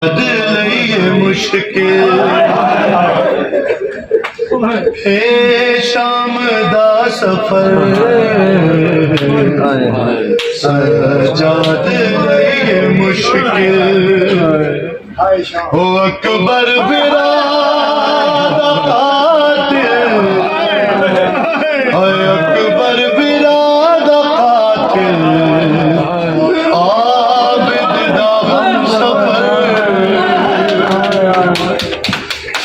दिल मुश्किल है शाम दा सफर सजाद लई मुश्किल हो अकबर बिराद कातिल अकबर बिराद कातिल आबिद दा हम सफर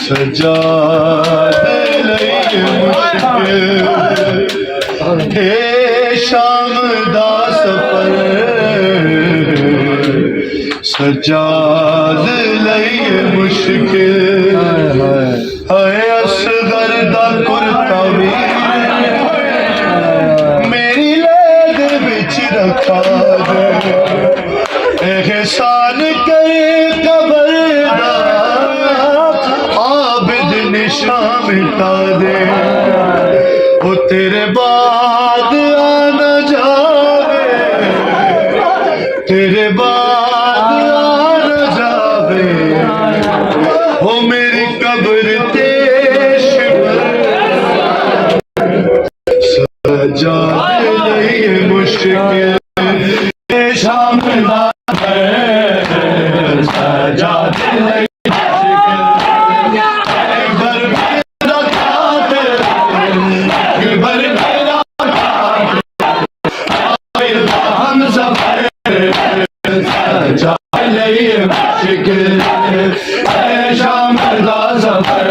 सजाद लई मुश्किल है शाम दा सफर सजाद लई मुश्किल है असगर दा कुर्ता वीर मेरी लेग विच रखा दे एहसान करे कबर दा आबिद निशान मिटा दे वो तेरे बाद आना जावे तेरे बाद आना जावे वो मेरी कब्र तेश सजा नहीं मुश्किल शाम सजा नहीं शाम दा सफर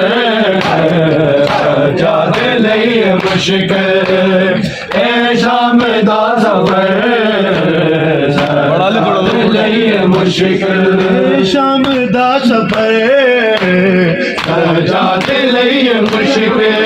सजाद लई मुश्किल ए शाम दा सफर सजाद लई मुश्किल शाम दा सफर सजाद लई मुश्किल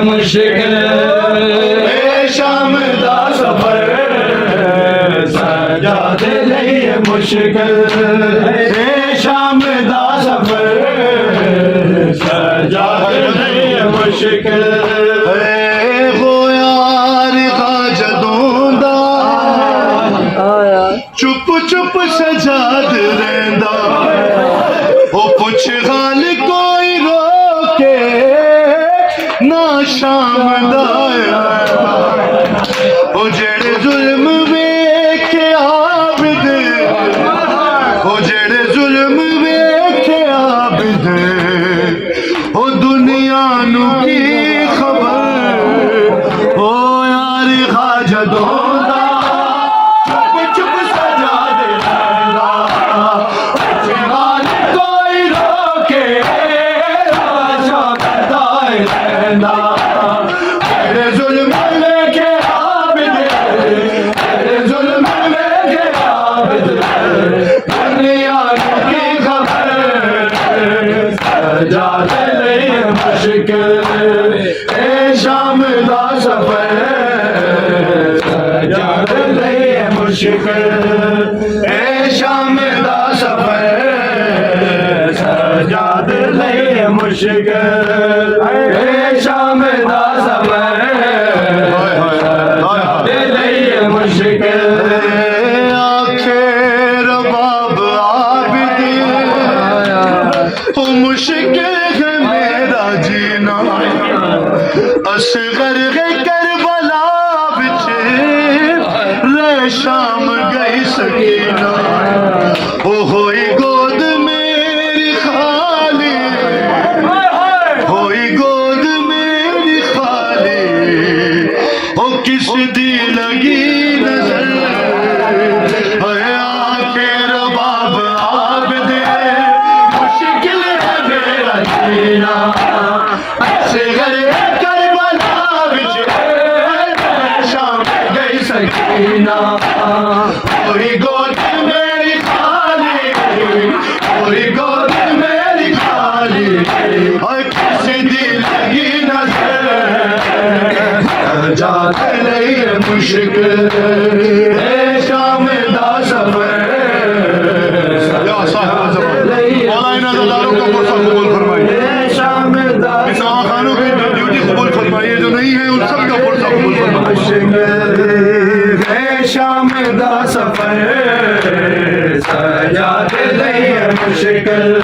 मुश्किल शाम दा सफर सजाद लई मुश्किल शाम दा सफर सजाद लई मुश्किल हो यार का जदों दा चुप चुप सजाद रहंदा ओ पुछ हाल कोई रोके ना शाम दाया ओ जेड़े जुल्म वेखे आबिद ओ जेड़े जुल्म वेखे आबिद ओ दुनिया नू की खबर ओ यार खाजा दोंदा चुप चुप सजा दे कोई रोके तेरे जुल्म लेके आबिद तेरे जुल्म लेके आबिद दुनिया की खबर सजाद लई मुश्किल ए शाम दा सफर सजाद लई मुश्किल ए शाम दा सफर सजाद लई मुश्किल शाम दा सफर लई मुश्किल आखिर बाब आबिद ओ मुश्किल है मेरा जीना असगर है करबला बिच रे शाम गई सकीना ओ होई गोद मेरी खाली होई गोद मेरी खाली ओ किस दी लगी नजर आखिर बाब आबिद मुश्किल है मेरा जीना असगर करबला बिच शाम गई सकीना कोई मुश्किल ए शाम दा सफर या साहिब ज़मान मौला इन अज़ादारों का पुरसा कबूल फरमाइए शाम दा इस आखानों की ड्यूटी कबूल फरमाइए जो नहीं है उन सब का पुरसा कबूल फरमाइए ए शाम दा सफर सजाद नहीं है मुश्किल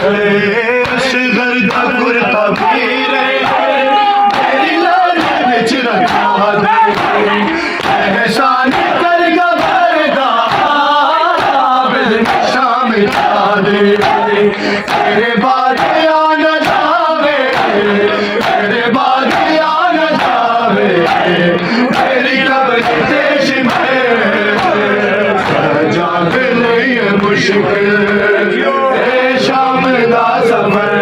असगर दा कुर्ता पीरे मेरी लाल विच रखा दे एहसान करगा भरदा शाम दा दे तेरे बाद आ न जावे तेरे बाद आ न जावे तेरी कब्र देश में सजाद नहीं है मुश्किल ए शाम दा सफर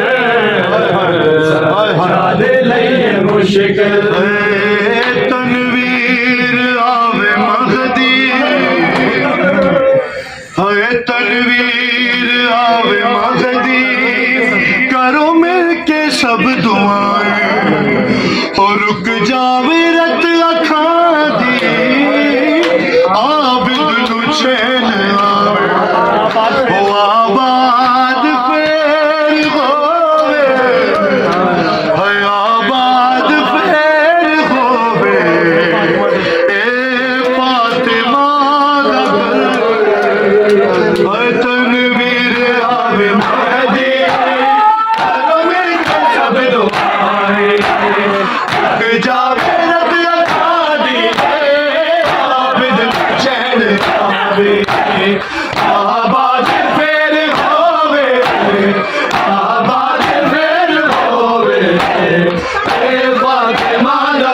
सजाद नहीं है मुश्किल तनवीर आवे महदी है तनवीर आवे महदी करो मिलके सब दुआएं और रुक जावे रत अखां दी आबिद नु चैन आवे ओ आबाद फेर होवे है आबाद फेर होवे ए फातिमा दा है तनवीर आवे महदी करो मिलके सब दुआएं रुक जावे रत अखां दी आबिद नु चैन आवे आबाद फेर होवे आबाद फेर होवे ए फातिमा दा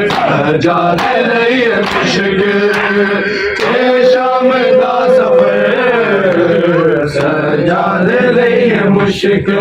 सजाद नहीं है मुश्किल ए शाम दा सफर सजाद नहीं है मुश्किल